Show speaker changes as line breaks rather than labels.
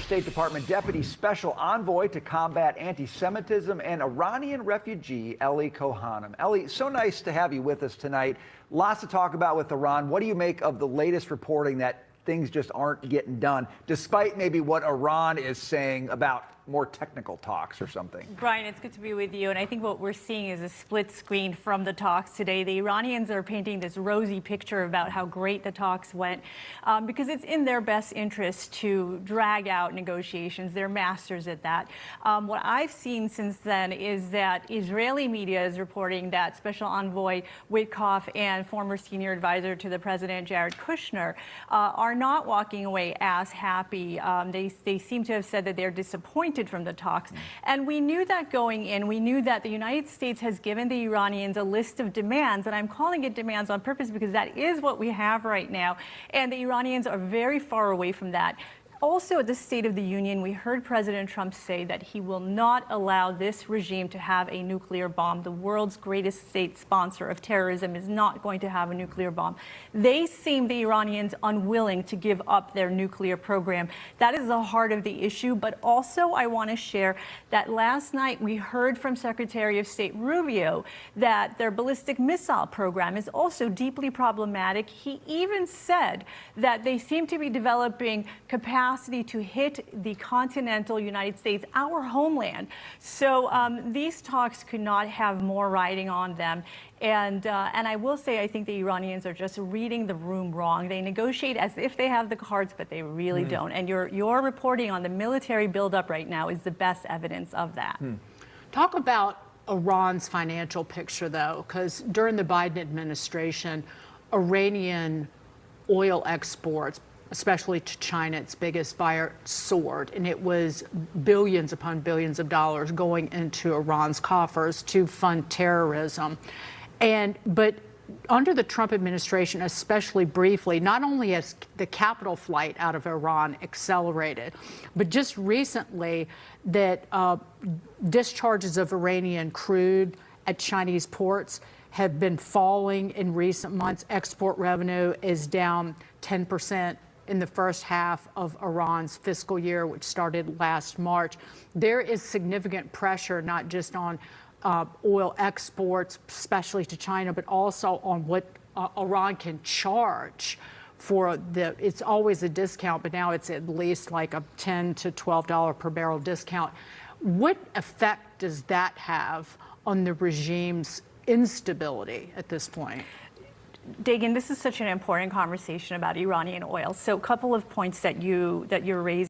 State Department Deputy Special Envoy to combat anti-Semitism and Iranian refugee Ellie Cohanim. Ellie, so nice to have you with us tonight. Lots to talk about with Iran. What do you make of the latest reporting that things just aren't getting done, despite maybe what Iran is saying about more technical talks or something?
Brian, it's good to be with you. And I think what we're seeing is a split screen from the talks today. The Iranians are painting this rosy picture about how great the talks went because it's in their best interest to drag out negotiations. They're masters at that. What I've seen since then is that Israeli media is reporting that Special Envoy Witkoff and former senior advisor to the president, Jared Kushner, are not walking away as happy. They seem to have said that they're disappointed from the talks. And we knew that going in. We knew that the United States has given the Iranians a list of demands, and I'm calling it demands on purpose because that is what we have right now. And the Iranians are very far away from that. Also, at the State of the Union, we heard President Trump say that he will not allow this regime to have a nuclear bomb. The world's greatest state sponsor of terrorism is not going to have a nuclear bomb. They seem, the Iranians, unwilling to give up their nuclear program. That is the heart of the issue. But also, I want to share that last night we heard from Secretary of State Rubio that their ballistic missile program is also deeply problematic. He even said that they seem to be developing capacity to hit the continental United States, our homeland. So these talks could not have more riding on them. And I will say, I think the Iranians are just reading the room wrong. They negotiate as if they have the cards, but they really don't. And your reporting on the military buildup right now is the best evidence of that.
Talk about Iran's financial picture, though, because during the Biden administration, Iranian oil exports, especially to China, its biggest buyer, soared. And it was billions upon billions of dollars going into Iran's coffers to fund terrorism. But under the Trump administration, especially briefly, not only has the capital flight out of Iran accelerated, but just recently that discharges of Iranian crude at Chinese ports have been falling in recent months. Export revenue is down 10% in the first half of Iran's fiscal year, which started last March. There is significant pressure, not just on oil exports, especially to China, but also on what Iran can charge for it's always a discount, but now it's at least like a $10 to $12 per barrel discount. What effect does that have on the regime's instability at this point?
Dagan, this is such an important conversation about Iranian oil. So a couple of points that you're raising.